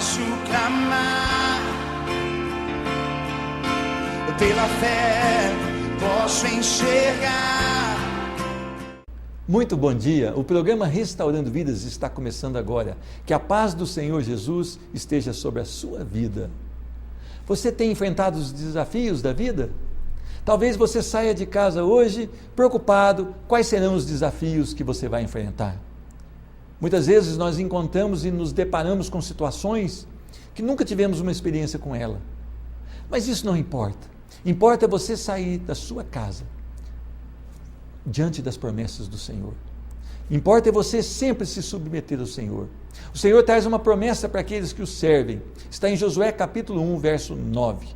posso clamar, pela fé posso enxergar. Muito bom dia, o programa Restaurando Vidas está começando agora. Que a paz do Senhor Jesus esteja sobre a sua vida. Você tem enfrentado os desafios da vida? Talvez você saia de casa hoje preocupado quais serão os desafios que você vai enfrentar. Muitas vezes nós encontramos e nos deparamos com situações que nunca tivemos uma experiência com ela. Mas isso não importa. Importa você sair da sua casa diante das promessas do Senhor. Importa você sempre se submeter ao Senhor. O Senhor traz uma promessa para aqueles que o servem. Está em Josué capítulo 1, verso 9.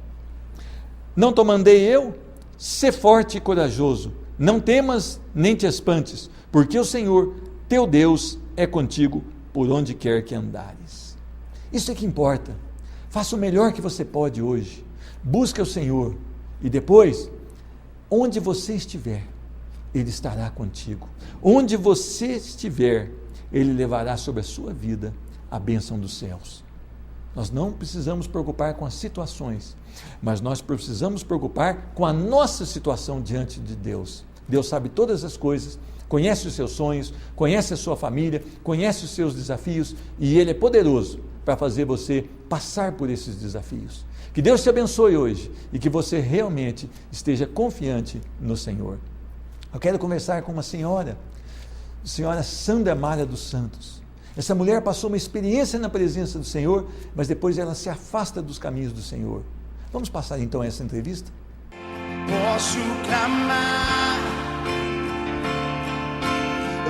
Não te mandei eu? Sê forte e corajoso. Não temas nem te espantes, porque o Senhor, teu Deus, é contigo por onde quer que andares. Isso é que importa. Faça o melhor que você pode hoje. Busque o Senhor e depois, onde você estiver, Ele estará contigo. Onde você estiver, Ele levará sobre a sua vida a bênção dos céus. Nós não precisamos preocupar com as situações, mas nós precisamos preocupar com a nossa situação diante de Deus. Deus sabe todas as coisas, conhece os seus sonhos, conhece a sua família, conhece os seus desafios e Ele é poderoso para fazer você passar por esses desafios. Que Deus te abençoe hoje e que você realmente esteja confiante no Senhor. Eu quero conversar com uma senhora Sandra Mara dos Santos. Essa mulher passou uma experiência na presença do Senhor, mas depois ela se afasta dos caminhos do Senhor. Vamos passar então essa entrevista? Posso clamar,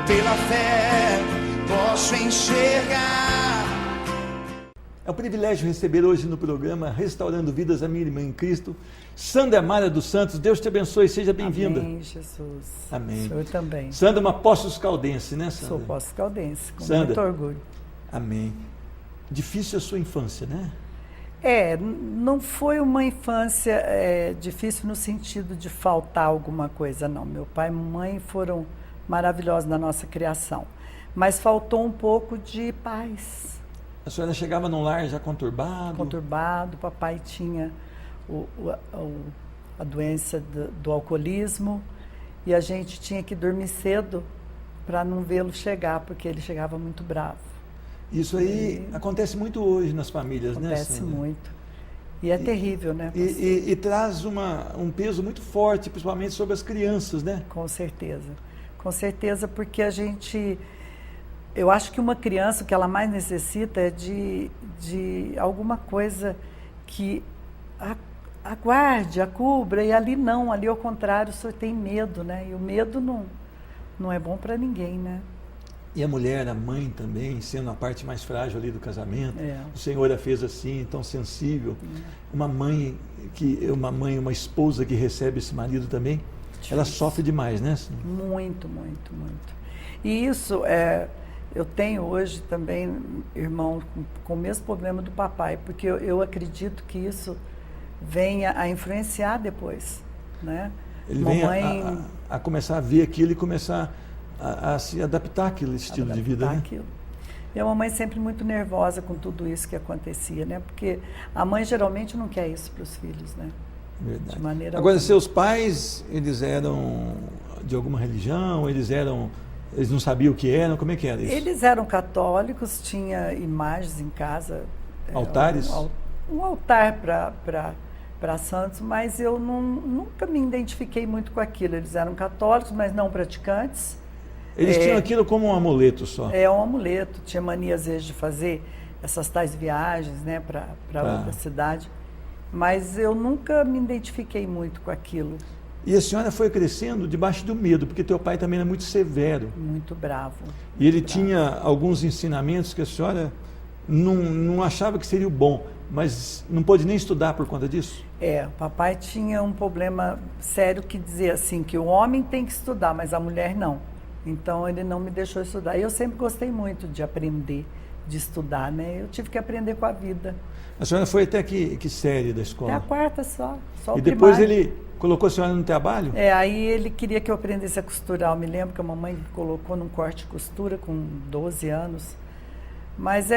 pela fé posso enxergar. É um privilégio receber hoje no programa Restaurando Vidas a minha irmã em Cristo, Sandra Mara dos Santos. Deus te abençoe, seja bem-vinda. Amém, Jesus. Amém. O Senhor também. Sandra, uma Poços Caldense, né, Sandra? Sou Poços Caldense, com Sandra, muito orgulho. Amém. Difícil a sua infância, né? Não foi uma infância difícil no sentido de faltar alguma coisa, não. Meu pai e mamãe foram maravilhosos na nossa criação, mas faltou um pouco de paz. A senhora chegava num lar já conturbado? Conturbado, papai tinha a doença do alcoolismo e a gente tinha que dormir cedo para não vê-lo chegar, porque ele chegava muito bravo. Isso aí acontece muito hoje nas famílias, né, Sandra? Acontece muito. E é terrível, né? E traz um peso muito forte, principalmente sobre as crianças, né? Com certeza. Com certeza, porque eu acho que uma criança, o que ela mais necessita é de alguma coisa que aguarde, a cubra, e ali não, ali ao contrário, o senhor tem medo, né? E o medo não é bom para ninguém, né? E a mulher, a mãe também, sendo a parte mais frágil ali do casamento, o Senhor a fez assim, tão sensível. Uma esposa que recebe esse marido também, ela sofre demais, né? Muito, muito, muito. E isso eu tenho hoje também, irmão, com o mesmo problema do papai, porque eu acredito que isso venha a influenciar depois, né? Ele vem a começar a ver aquilo e começar a se adaptar àquele estilo de vida, né? Aquilo. E a mamãe sempre muito nervosa com tudo isso que acontecia, né? Porque a mãe geralmente não quer isso para os filhos, né? Verdade. De maneira Agora, alguma. seus pais, eles eram de alguma religião? Eles não sabiam o que eram? Como é que era isso? Eles eram católicos, tinha imagens em casa. Altares? Um altar para santos, mas eu nunca me identifiquei muito com aquilo. Eles eram católicos, mas não praticantes. Eles tinham aquilo como um amuleto só? É um amuleto. Tinha mania, às vezes, de fazer essas tais viagens, né, para outra cidade. Mas eu nunca me identifiquei muito com aquilo. E a senhora foi crescendo debaixo do medo, porque teu pai também era muito severo. Muito bravo. E ele tinha alguns ensinamentos que a senhora não achava que seria o bom, mas não pôde nem estudar por conta disso? O papai tinha um problema sério que dizia assim, que o homem tem que estudar, mas a mulher não. Então ele não me deixou estudar. E eu sempre gostei muito de aprender, de estudar, né? Eu tive que aprender com a vida. A senhora foi até que série da escola? Até a quarta só o E depois primário. ele colocou a senhora no trabalho? Aí ele queria que eu aprendesse a costurar. Eu me lembro que a mamãe me colocou num corte de costura com 12 anos. Mas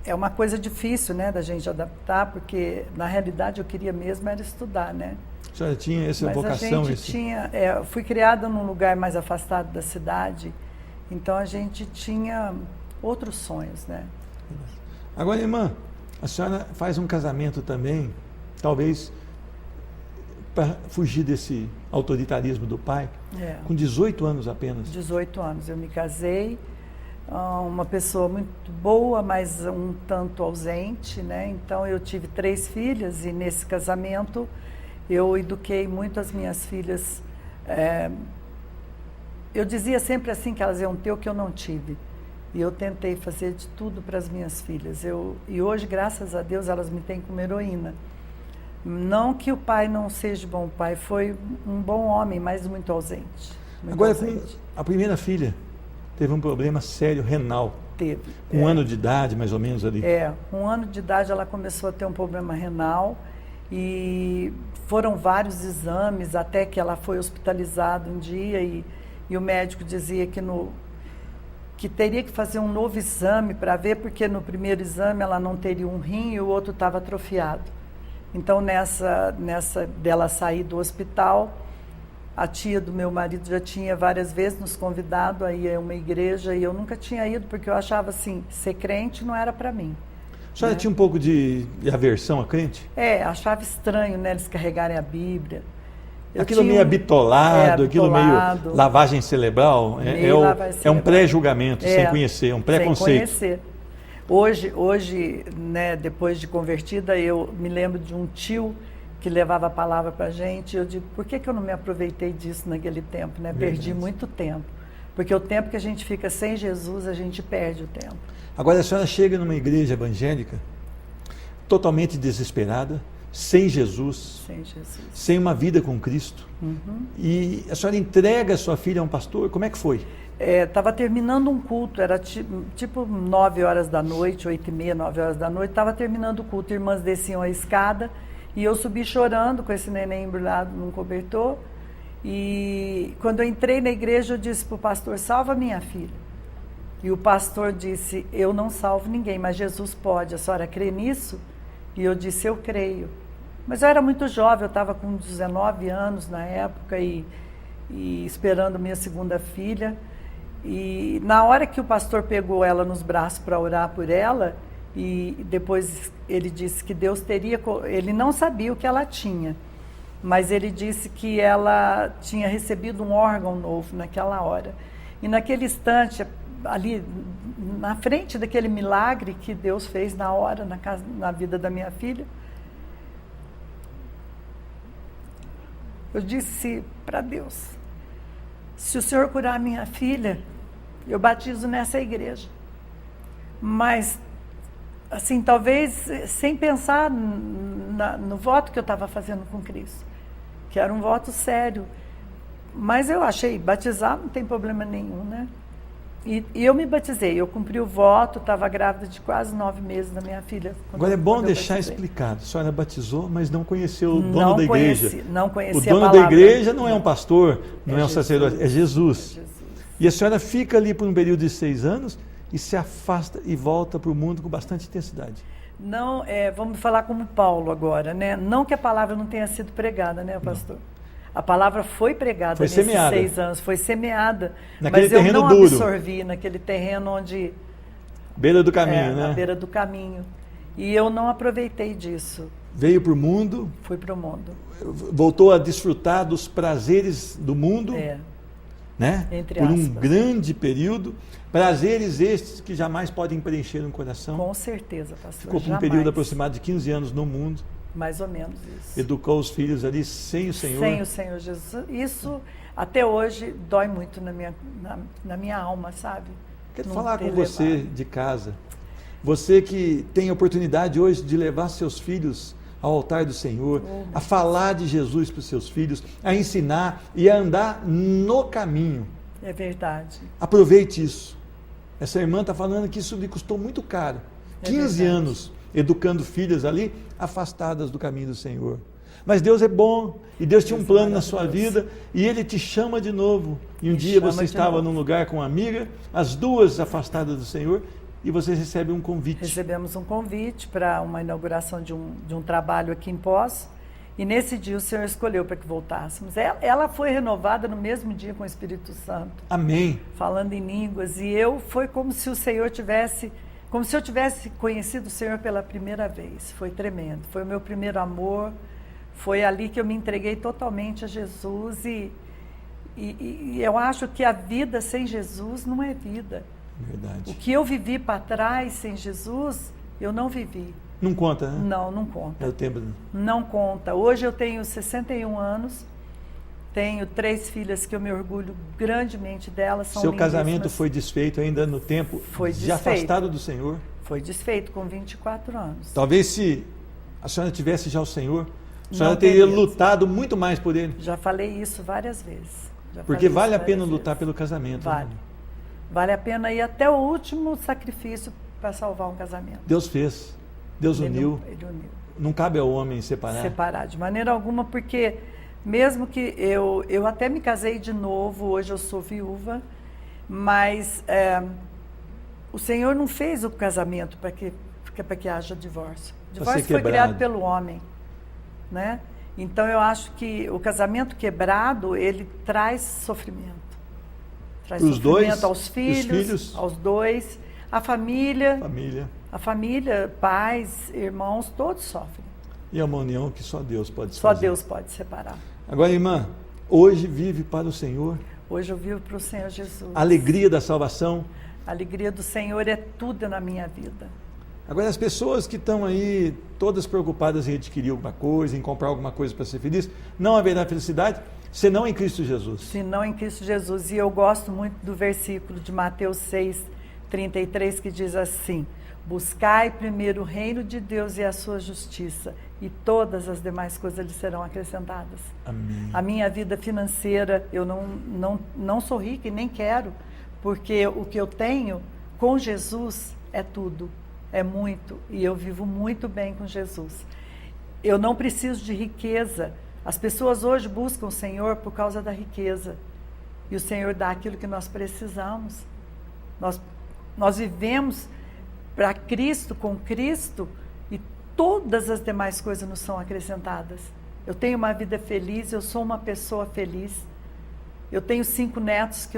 é uma coisa difícil, né, da gente adaptar, porque na realidade eu queria mesmo era estudar, né? A senhora tinha essa Mas vocação? a gente tinha, eu fui criada num lugar mais afastado da cidade, então a gente tinha outros sonhos, né? Agora, irmã, a senhora faz um casamento também, talvez para fugir desse autoritarismo do pai, com 18 anos apenas. 18 anos. Eu me casei, uma pessoa muito boa, mas um tanto ausente, né? Então eu tive 3 filhas e nesse casamento eu eduquei muito as minhas filhas. Eu dizia sempre assim que elas iam ter o que eu não tive. E eu tentei fazer de tudo para as minhas filhas. E hoje, graças a Deus, elas me têm como heroína. Não que o pai não seja bom pai, foi um bom homem, mas muito ausente. Agora, a primeira filha teve um problema sério renal. Teve. Com 1 ano de idade, mais ou menos ali. 1 ano de idade ela começou a ter um problema renal e foram vários exames até que ela foi hospitalizada um dia e o médico dizia que teria que fazer um novo exame para ver, porque no primeiro exame ela não teria um rim e o outro estava atrofiado. Então, nessa dela sair do hospital, a tia do meu marido já tinha várias vezes nos convidado a ir a uma igreja e eu nunca tinha ido, porque eu achava assim, ser crente não era para mim. A senhora tinha um pouco de aversão a crente? Achava estranho, né, eles carregarem a Bíblia. Aquilo meio bitolado, aquilo meio lavagem cerebral, é um pré-julgamento, sem conhecer, um preconceito. Sem conhecer. Hoje, né, depois de convertida, eu me lembro de um tio que levava a palavra para a gente, e eu digo, por que eu não me aproveitei disso naquele tempo, né? Perdi muito tempo. Porque o tempo que a gente fica sem Jesus, a gente perde o tempo. Agora a senhora chega numa igreja evangélica, totalmente desesperada, sem Jesus, sem uma vida com Cristo, e a senhora entrega a sua filha a um pastor, como é que foi? Estava terminando um culto, era tipo 9 horas da noite, 8h30, 9 horas da noite, estava terminando o culto, irmãs desciam a escada, e eu subi chorando com esse neném embrulhado num cobertor, e quando eu entrei na igreja, eu disse para o pastor, salva minha filha. E o pastor disse, eu não salvo ninguém, mas Jesus pode, a senhora crê nisso? E eu disse, eu creio. Mas eu era muito jovem, eu estava com 19 anos na época e esperando minha segunda filha. E na hora que o pastor pegou ela nos braços para orar por ela, e depois ele disse que Deus teria... Ele não sabia o que ela tinha, mas ele disse que ela tinha recebido um órgão novo naquela hora. E naquele instante, ali na frente daquele milagre que Deus fez na hora, na vida da minha filha, eu disse para Deus, se o Senhor curar minha filha, eu batizo nessa igreja. Mas, assim, talvez sem pensar no voto que eu estava fazendo com Cristo, que era um voto sério. Mas eu achei, batizar não tem problema nenhum, né? E eu me batizei, eu cumpri o voto, estava grávida de quase 9 meses da minha filha. Agora é bom deixar explicado, a senhora batizou, mas não conheceu o dono da igreja. Não conhecia o dono a da igreja não é um pastor, não é um sacerdote, é Jesus. E a senhora fica ali por um período de 6 anos e se afasta e volta para o mundo com bastante intensidade. Não, vamos falar como Paulo agora, né? Não que a palavra não tenha sido pregada, né, pastor? Não. A palavra foi pregada nesses 6 anos, foi semeada, naquele mas eu terreno não duro. Absorvi naquele terreno onde... Beira do caminho, né? Na beira do caminho. E eu não aproveitei disso. Veio para o mundo. Fui para o mundo. Voltou a desfrutar dos prazeres do mundo. Né? Entre por aspas. Um grande período. Prazeres estes que jamais podem preencher um coração. Com certeza, pastor. Ficou por um período aproximado de 15 anos no mundo. Mais ou menos isso. Educou os filhos ali sem o Senhor. Sem o Senhor Jesus. Isso, até hoje, dói muito na minha alma, sabe? Quero falar com você de casa. Você que tem a oportunidade hoje de levar seus filhos ao altar do Senhor, a falar de Jesus para os seus filhos, a ensinar e a andar no caminho. É verdade. Aproveite isso. Essa irmã está falando que isso lhe custou muito caro. 15 anos educando filhas ali, afastadas do caminho do Senhor. Mas Deus é bom, e Deus tinha um plano na sua vida, e Ele te chama de novo. E um dia você estava num lugar com uma amiga, as duas afastadas do Senhor, e você recebe um convite. Recebemos um convite para uma inauguração de um trabalho aqui em Poços. E nesse dia o Senhor escolheu para que voltássemos. Ela foi renovada no mesmo dia com o Espírito Santo. Amém. Falando em línguas. E foi como se o Senhor como se eu tivesse conhecido o Senhor pela primeira vez. Foi tremendo. Foi o meu primeiro amor. Foi ali que eu me entreguei totalmente a Jesus. E eu acho que a vida sem Jesus não é vida. Verdade. O que eu vivi para trás sem Jesus, eu não vivi. Não conta, né? Não, não conta. É o tempo. Não conta. Hoje eu tenho 61 anos, tenho 3 filhas que eu me orgulho grandemente delas. São Seu casamento lindíssimas. foi desfeito ainda no tempo Foi de desfeito. afastado do Senhor? Foi desfeito com 24 anos. Talvez se a senhora tivesse já o Senhor, a senhora Não teria teria. lutado muito mais por ele. Já falei isso várias vezes. Porque vale a pena lutar pelo casamento. Vale. Né? Vale a pena ir até o último sacrifício para salvar um casamento. Deus fez. Deus uniu. Ele uniu. Não cabe ao homem separar. Separar, de maneira alguma, porque mesmo que eu até me casei de novo, hoje eu sou viúva, mas o Senhor não fez o casamento para que haja divórcio. O divórcio foi criado pelo homem, né? Então eu acho que o casamento quebrado, ele traz sofrimento. Traz os sofrimento dois, aos filhos, aos dois, a família. A família, pais, irmãos, todos sofrem. E é uma união que só Deus pode fazer. Só Deus pode separar. Agora, irmã, hoje vive para o Senhor. Hoje eu vivo para o Senhor Jesus. A alegria da salvação. A alegria do Senhor é tudo na minha vida. Agora, as pessoas que estão aí todas preocupadas em adquirir alguma coisa, em comprar alguma coisa para ser feliz, não haverá felicidade senão em Cristo Jesus. Senão em Cristo Jesus. E eu gosto muito do versículo de Mateus 6:33, que diz assim: buscai primeiro o reino de Deus e a sua justiça, e todas as demais coisas lhe serão acrescentadas. Amém. A minha vida financeira, eu não sou rica e nem quero, porque o que eu tenho com Jesus é tudo, é muito, e eu vivo muito bem com Jesus. Eu não preciso de riqueza. As pessoas hoje buscam o Senhor por causa da riqueza, e o Senhor dá aquilo que nós precisamos. Nós vivemos para Cristo, com Cristo, e todas as demais coisas nos são acrescentadas. Eu tenho uma vida feliz, eu sou uma pessoa feliz. Eu tenho 5 netos que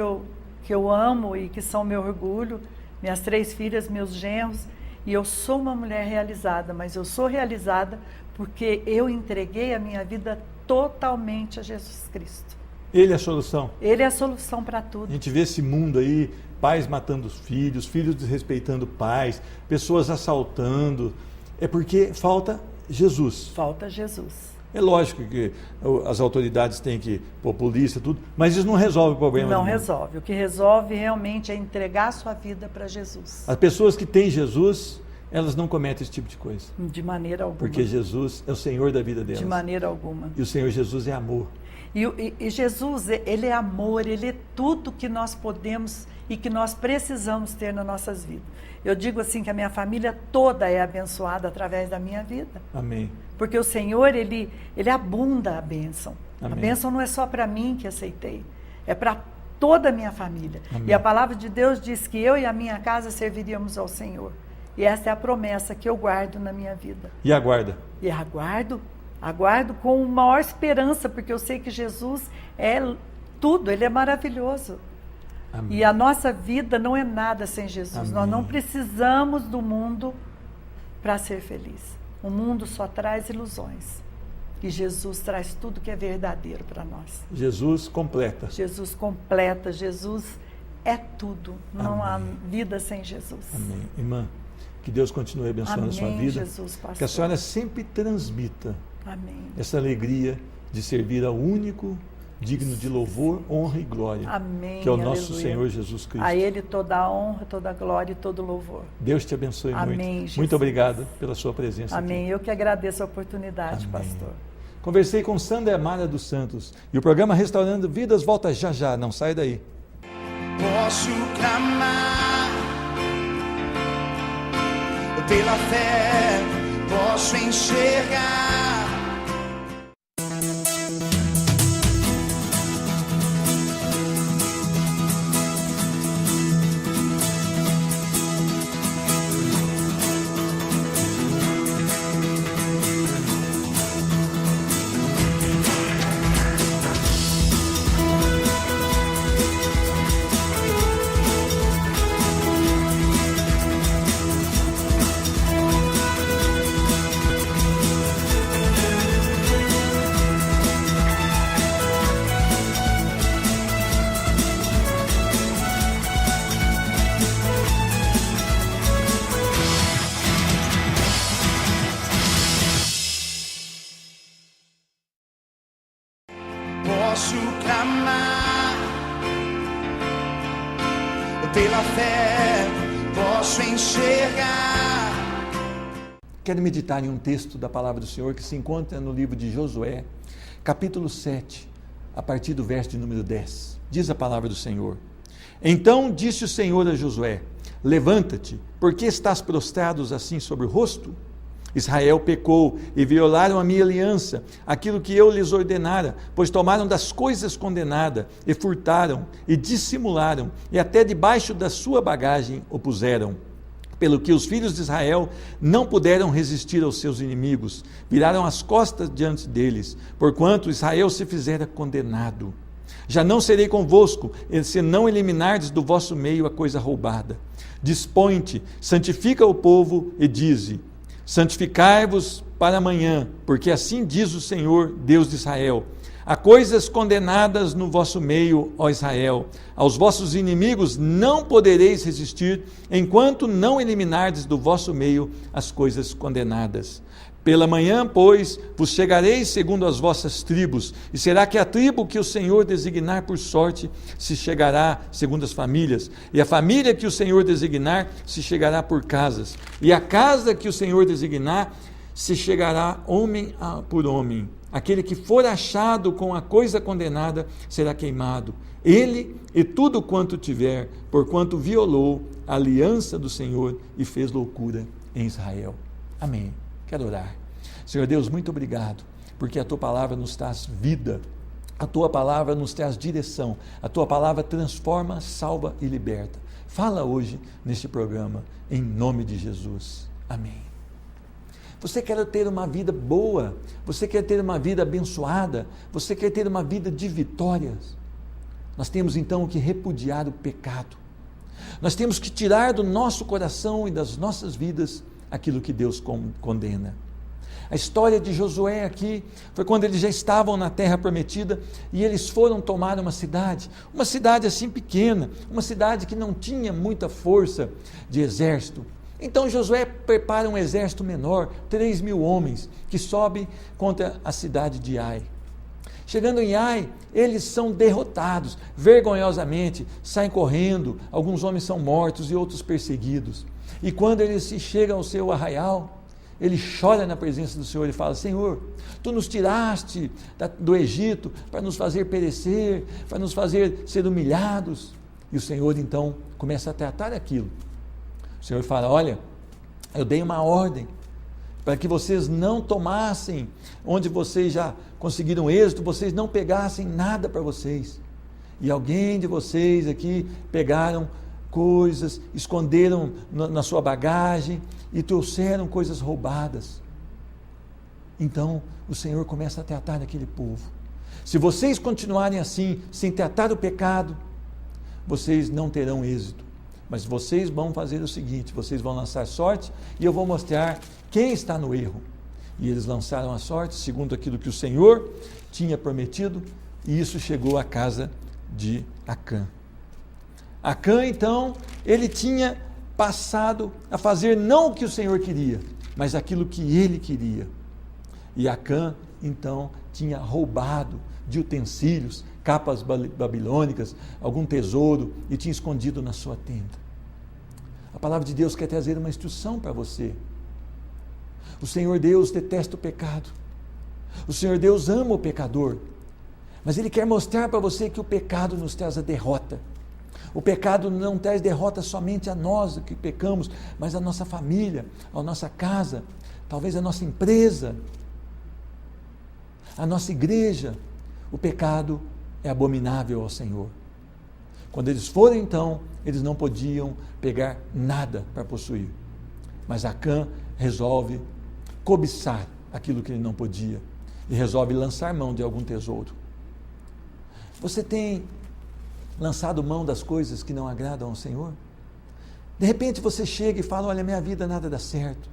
eu amo e que são meu orgulho, minhas 3 filhas, meus genros, e eu sou uma mulher realizada, mas eu sou realizada porque eu entreguei a minha vida totalmente a Jesus Cristo. Ele é a solução. Ele é a solução para tudo. A gente vê esse mundo aí, pais matando os filhos, filhos desrespeitando pais, pessoas assaltando. É porque falta Jesus. Falta Jesus. É lógico que as autoridades têm que pôr polícia, tudo, mas isso não resolve o problema. Não resolve. O que resolve realmente é entregar a sua vida para Jesus. As pessoas que têm Jesus, elas não cometem esse tipo de coisa. De maneira alguma. Porque Jesus é o Senhor da vida delas. De maneira alguma. E o Senhor Jesus é amor. E Jesus, Ele é amor, Ele é tudo que nós podemos e que nós precisamos ter nas nossas vidas. Eu digo assim que a minha família toda é abençoada através da minha vida. Amém. Porque o Senhor, Ele abunda a bênção. Amém. A bênção não é só para mim que aceitei, é para toda a minha família. Amém. E a palavra de Deus diz que eu e a minha casa serviríamos ao Senhor. E essa é a promessa que eu guardo na minha vida. E aguarda. E aguardo com maior esperança, porque eu sei que Jesus é tudo, Ele é maravilhoso. Amém. E a nossa vida não é nada sem Jesus. Amém. Nós não precisamos do mundo para ser feliz. O mundo só traz ilusões. E Jesus traz tudo que é verdadeiro para nós. Jesus completa. Jesus completa, Jesus é tudo. Não há vida sem Jesus. Amém. Irmã, que Deus continue abençoando Amém, a sua vida. Jesus, pastor. Que a senhora sempre transmita Amém. essa alegria de servir ao único digno de louvor, honra e glória. Amém. Que é o nosso Aleluia. Senhor Jesus Cristo. A Ele toda a honra, toda a glória e todo o louvor. Deus te abençoe Amém, muito. Jesus. Muito obrigado pela sua presença Amém. aqui. Eu que agradeço a oportunidade, Amém. pastor. Conversei com Sandra Amara dos Santos e o programa Restaurando Vidas volta já já, não sai daí. Posso clamar pela fé, posso enxergar. posso clamar. Pela fé posso enxergar. Quero meditar em um texto da palavra do Senhor que se encontra no livro de Josué, capítulo 7, a partir do verso de número 10. Diz a palavra do Senhor: Então disse o Senhor a Josué: Levanta-te, porque estás prostrado assim sobre o rosto? Israel pecou e violaram a minha aliança, aquilo que eu lhes ordenara, pois tomaram das coisas condenadas, e furtaram, e dissimularam, e até debaixo da sua bagagem o puseram. Pelo que os filhos de Israel não puderam resistir aos seus inimigos, viraram as costas diante deles, porquanto Israel se fizera condenado. Já não serei convosco, se não eliminardes do vosso meio a coisa roubada. Dispõe-te, santifica o povo e dize: santificai-vos para amanhã, porque assim diz o Senhor, Deus de Israel: há coisas condenadas no vosso meio, ó Israel. Aos vossos inimigos não podereis resistir, enquanto não eliminardes do vosso meio as coisas condenadas. Pela manhã, pois, vos chegareis segundo as vossas tribos, e será que a tribo que o Senhor designar por sorte se chegará segundo as famílias, e a família que o Senhor designar se chegará por casas, e a casa que o Senhor designar se chegará homem por homem. Aquele que for achado com a coisa condenada será queimado, ele e tudo quanto tiver, porquanto violou a aliança do Senhor e fez loucura em Israel. Amém. Quero orar. Senhor Deus, muito obrigado, porque a Tua palavra nos traz vida, a Tua palavra nos traz direção, a Tua palavra transforma, salva e liberta. Fala hoje neste programa, em nome de Jesus. Amém. Você quer ter uma vida boa, você quer ter uma vida abençoada, você quer ter uma vida de vitórias. Nós temos então que repudiar o pecado. Nós temos que tirar do nosso coração e das nossas vidas aquilo que Deus condena. A história de Josué aqui foi quando eles já estavam na terra prometida e eles foram tomar uma cidade assim pequena, uma cidade que não tinha muita força de exército. Então Josué prepara um exército menor, 3.000 homens, que sobe contra a cidade de Ai. Chegando em Ai, eles são derrotados, vergonhosamente, saem correndo, alguns homens são mortos e outros perseguidos. E quando ele se chega ao seu arraial, ele chora na presença do Senhor e fala: Senhor, Tu nos tiraste do Egito para nos fazer perecer, para nos fazer ser humilhados. E o Senhor então começa a tratar aquilo. O Senhor fala: olha, eu dei uma ordem para que vocês não tomassem, onde vocês já conseguiram êxito, vocês não pegassem nada para vocês. E alguém de vocês aqui pegaram coisas, esconderam na sua bagagem e trouxeram coisas roubadas. Então o Senhor começa a tratar aquele povo. Se vocês continuarem assim, sem tratar o pecado, vocês não terão êxito. Mas vocês vão fazer o seguinte: vocês vão lançar sorte e eu vou mostrar quem está no erro. E eles lançaram a sorte segundo aquilo que o Senhor tinha prometido, e isso chegou à casa de Acã. Acã, então, ele tinha passado a fazer não o que o Senhor queria, mas aquilo que ele queria. E Acã, então, tinha roubado de utensílios, capas babilônicas, algum tesouro, e tinha escondido na sua tenda. A palavra de Deus quer trazer uma instrução para você. O Senhor Deus detesta o pecado. O Senhor Deus ama o pecador. Mas Ele quer mostrar para você que o pecado nos traz a derrota. O pecado não traz derrota somente a nós que pecamos, mas a nossa família, a nossa casa, talvez a nossa empresa, a nossa igreja. O pecado é abominável ao Senhor. Quando eles foram, então, eles não podiam pegar nada para possuir. Mas Acã resolve cobiçar aquilo que ele não podia e resolve lançar mão de algum tesouro. Você tem lançado mão das coisas que não agradam ao Senhor? De repente você chega e fala: olha, minha vida nada dá certo,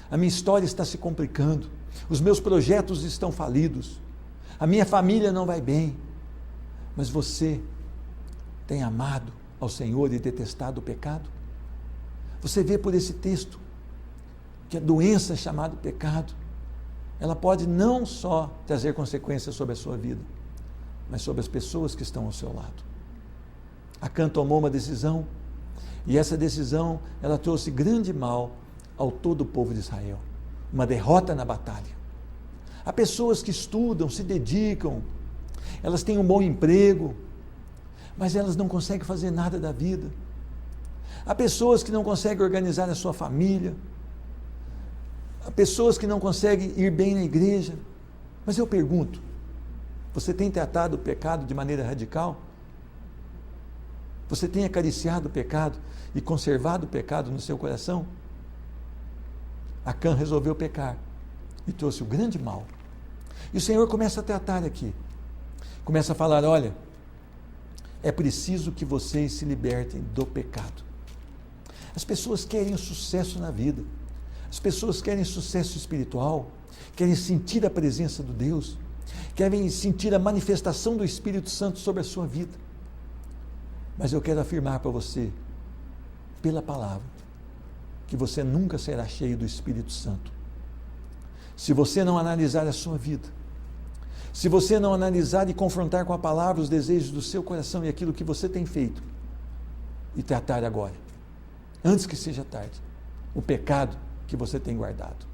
a minha história está se complicando, os meus projetos estão falidos, a minha família não vai bem. Mas você tem amado ao Senhor e detestado o pecado? Você vê por esse texto que a doença chamada pecado, ela pode não só trazer consequências sobre a sua vida, mas sobre as pessoas que estão ao seu lado. Acã tomou uma decisão, e essa decisão, ela trouxe grande mal ao todo o povo de Israel. Uma derrota na batalha. Há pessoas que estudam, se dedicam, elas têm um bom emprego, mas elas não conseguem fazer nada da vida. Há pessoas que não conseguem organizar a sua família, há pessoas que não conseguem ir bem na igreja. Mas eu pergunto, você tem tratado o pecado de maneira radical? Você tem acariciado o pecado e conservado o pecado no seu coração? Acã resolveu pecar e trouxe o grande mal. E o Senhor começa a tratar aqui. Começa a falar, olha, é preciso que vocês se libertem do pecado. As pessoas querem sucesso na vida. As pessoas querem sucesso espiritual, querem sentir a presença de Deus, querem sentir a manifestação do Espírito Santo sobre a sua vida. Mas eu quero afirmar para você, pela palavra, que você nunca será cheio do Espírito Santo. Se você não analisar a sua vida, se você não analisar e confrontar com a palavra os desejos do seu coração e aquilo que você tem feito, e tratar agora, antes que seja tarde, o pecado que você tem guardado.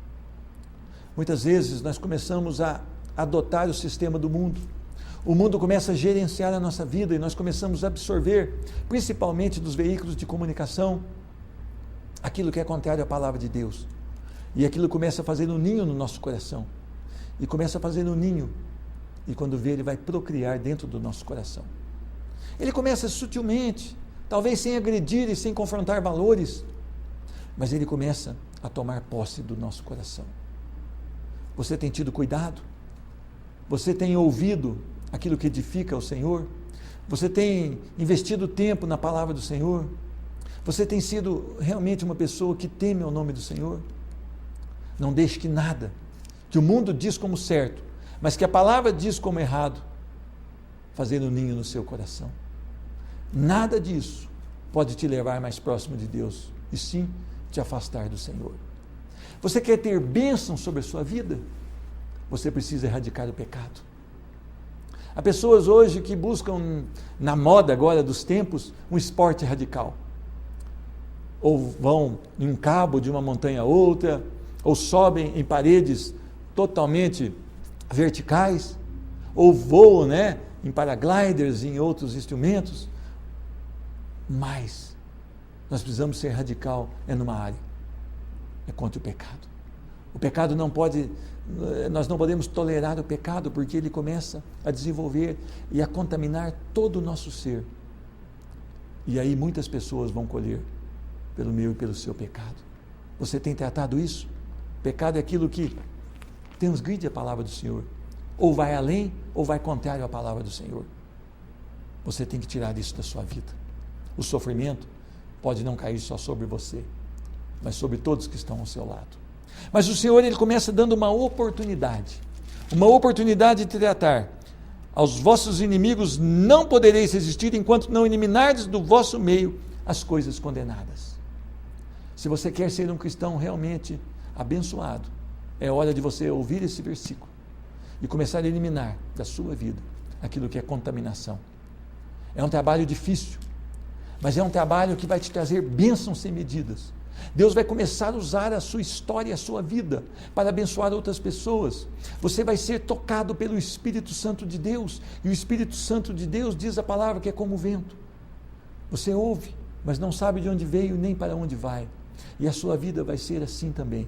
Muitas vezes nós começamos a adotar o sistema do mundo. O mundo começa a gerenciar a nossa vida e nós começamos a absorver, principalmente dos veículos de comunicação, aquilo que é contrário à palavra de Deus. E aquilo começa a fazer um ninho no nosso coração. E começa a fazer um ninho. E quando vê, ele vai procriar dentro do nosso coração. Ele começa sutilmente, talvez sem agredir e sem confrontar valores, mas ele começa a tomar posse do nosso coração. Você tem tido cuidado? Você tem ouvido aquilo que edifica o Senhor? Você tem investido tempo na palavra do Senhor? Você tem sido realmente uma pessoa que teme o nome do Senhor? Não deixe que nada, que o mundo diz como certo, mas que a palavra diz como errado, fazer um ninho no seu coração. Nada disso pode te levar mais próximo de Deus, e sim te afastar do Senhor. Você quer ter bênção sobre a sua vida? Você precisa erradicar o pecado. Há pessoas hoje que buscam, na moda agora dos tempos, um esporte radical. Ou vão em um cabo de uma montanha a outra, ou sobem em paredes totalmente verticais, ou voam, em paragliders e em outros instrumentos. Mas nós precisamos ser radical numa área, é contra o pecado. O pecado não pode, nós não podemos tolerar o pecado, porque ele começa a desenvolver e a contaminar todo o nosso ser. E aí muitas pessoas vão colher pelo meu e pelo seu pecado. Você tem tratado isso? Pecado é aquilo que transgride a palavra do Senhor. Ou vai além, ou vai contrário à palavra do Senhor. Você tem que tirar isso da sua vida. O sofrimento pode não cair só sobre você, mas sobre todos que estão ao seu lado. Mas o Senhor, ele começa dando uma oportunidade de tratar. Aos vossos inimigos não podereis resistir enquanto não eliminardes do vosso meio as coisas condenadas. Se você quer ser um cristão realmente abençoado, é hora de você ouvir esse versículo e começar a eliminar da sua vida aquilo que é contaminação. É um trabalho difícil, mas é um trabalho que vai te trazer bênçãos sem medidas. Deus vai começar a usar a sua história e a sua vida para abençoar outras pessoas. Você vai ser tocado pelo Espírito Santo de Deus, e o Espírito Santo de Deus diz a palavra que é como o vento. Você ouve, mas não sabe de onde veio nem para onde vai. E a sua vida vai ser assim também.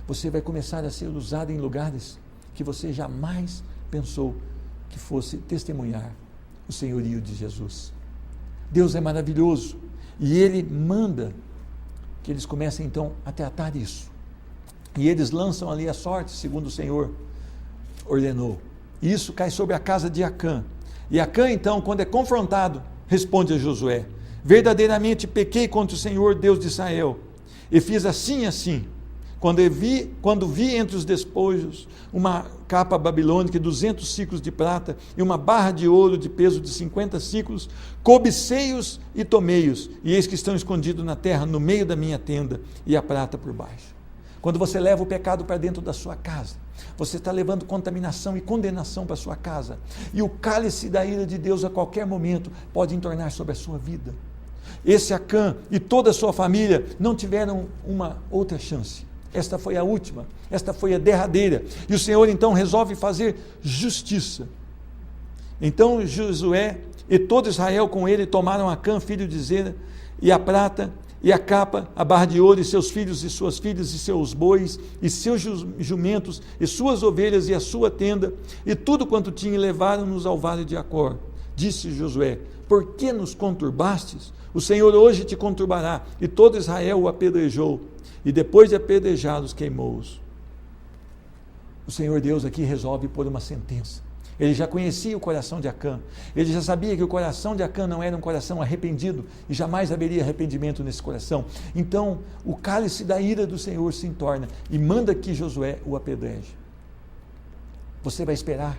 Você vai começar a ser usado em lugares que você jamais pensou que fosse testemunhar o senhorio de Jesus. Deus é maravilhoso, e Ele manda que eles comecem então a tratar isso. E eles lançam ali a sorte, segundo o Senhor ordenou. E isso cai sobre a casa de Acã. E Acã então, quando é confrontado, responde a Josué: verdadeiramente pequei contra o Senhor Deus de Israel, e fiz assim e assim. Quando vi entre os despojos uma capa babilônica e 200 ciclos de prata e uma barra de ouro de peso de 50 ciclos, cobicei-os e tomei-os, e eis que estão escondidos na terra, no meio da minha tenda, e a prata por baixo. Quando você leva o pecado para dentro da sua casa, Você está levando contaminação e condenação para a sua casa. E o cálice da ira de Deus a qualquer momento pode entornar sobre a sua vida. Esse Acã e toda a sua família não tiveram uma outra chance. Esta foi a última, esta foi a derradeira. E o Senhor então resolve fazer justiça. Então Josué e todo Israel com ele tomaram Acã, filho de Zera, e a prata, e a capa, a barra de ouro, e seus filhos e suas filhas, e seus bois, e seus jumentos, e suas ovelhas, e a sua tenda, e tudo quanto tinha, e levaram-nos ao vale de Acor. Disse Josué: por que nos conturbastes? O Senhor hoje te conturbará. E todo Israel o apedrejou, e depois de apedrejá-los, queimou-os. O Senhor Deus aqui resolve pôr uma sentença. Ele já conhecia o coração de Acã, ele já sabia que o coração de Acã não era um coração arrependido, e jamais haveria arrependimento nesse coração. Então, o cálice da ira do Senhor se entorna, e manda que Josué o apedreje. Você vai esperar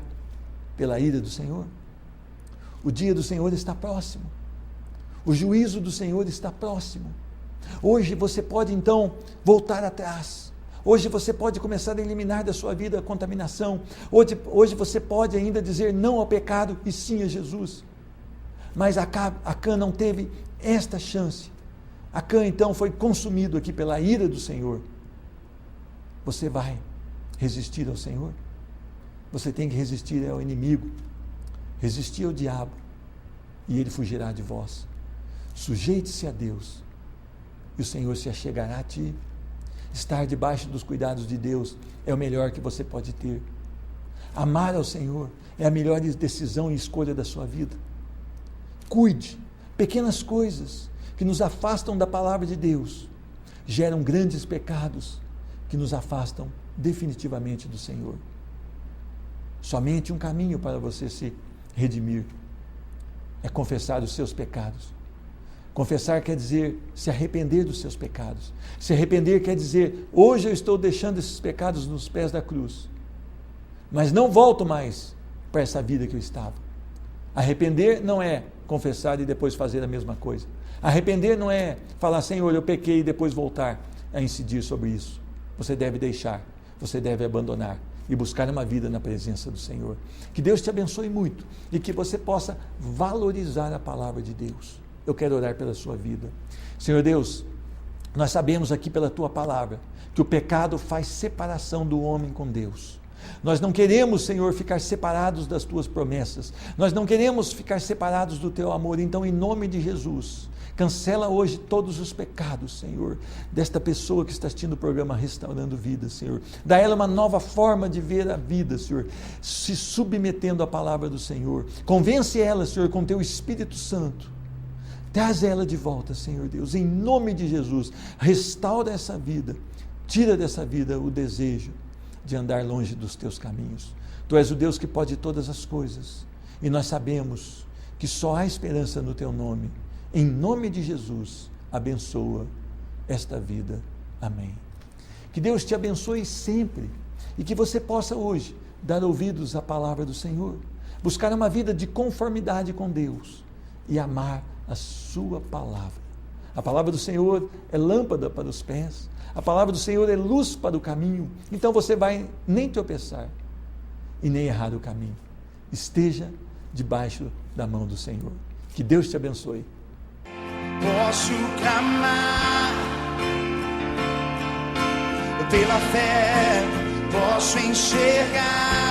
pela ira do Senhor? O dia do Senhor está próximo, o juízo do Senhor está próximo. Hoje você pode então voltar atrás. Hoje você pode começar a eliminar da sua vida a contaminação. Hoje você pode ainda dizer não ao pecado e sim a Jesus. Mas Acã não teve esta chance. Acã então foi consumido aqui pela ira do Senhor. Você vai resistir ao Senhor? Você tem que resistir ao inimigo, resistir ao diabo, e ele fugirá de vós. Sujeite-se a Deus, e o Senhor se achegará a ti. Estar debaixo dos cuidados de Deus é o melhor que você pode ter. Amar ao Senhor é a melhor decisão e escolha da sua vida. Cuide. Pequenas coisas que nos afastam da palavra de Deus geram grandes pecados que nos afastam definitivamente do Senhor. Somente um caminho para você se redimir é confessar os seus pecados. Confessar quer dizer se arrepender dos seus pecados. Se arrepender quer dizer, hoje eu estou deixando esses pecados nos pés da cruz, mas não volto mais para essa vida que eu estava. Arrepender não é confessar e depois fazer a mesma coisa. Arrepender não é falar, Senhor, eu pequei, e depois voltar a incidir sobre isso. Você deve deixar, você deve abandonar e buscar uma vida na presença do Senhor. Que Deus te abençoe muito e que você possa valorizar a palavra de Deus. Eu quero orar pela sua vida. Senhor Deus, nós sabemos aqui pela tua palavra que o pecado faz separação do homem com Deus. Nós não queremos, Senhor, ficar separados das tuas promessas. Nós não queremos ficar separados do teu amor. Então, em nome de Jesus, cancela hoje todos os pecados, Senhor, desta pessoa que está assistindo o programa Restaurando Vidas, Senhor. Dá a ela uma nova forma de ver a vida, Senhor, se submetendo à palavra do Senhor. Convence ela, Senhor, com teu Espírito Santo. Traz ela de volta, Senhor Deus, em nome de Jesus. Restaura essa vida, tira dessa vida o desejo de andar longe dos teus caminhos. Tu és o Deus que pode todas as coisas, e nós sabemos que só há esperança no teu nome. Em nome de Jesus, abençoa esta vida. Amém. Que Deus te abençoe sempre, e que você possa hoje dar ouvidos à palavra do Senhor, buscar uma vida de conformidade com Deus e amar a sua palavra. A palavra do Senhor é lâmpada para os pés, a palavra do Senhor é luz para o caminho. Então você vai nem tropeçar e nem errar o caminho. Esteja debaixo da mão do Senhor. Que Deus te abençoe. Posso clamar pela fé, posso enxergar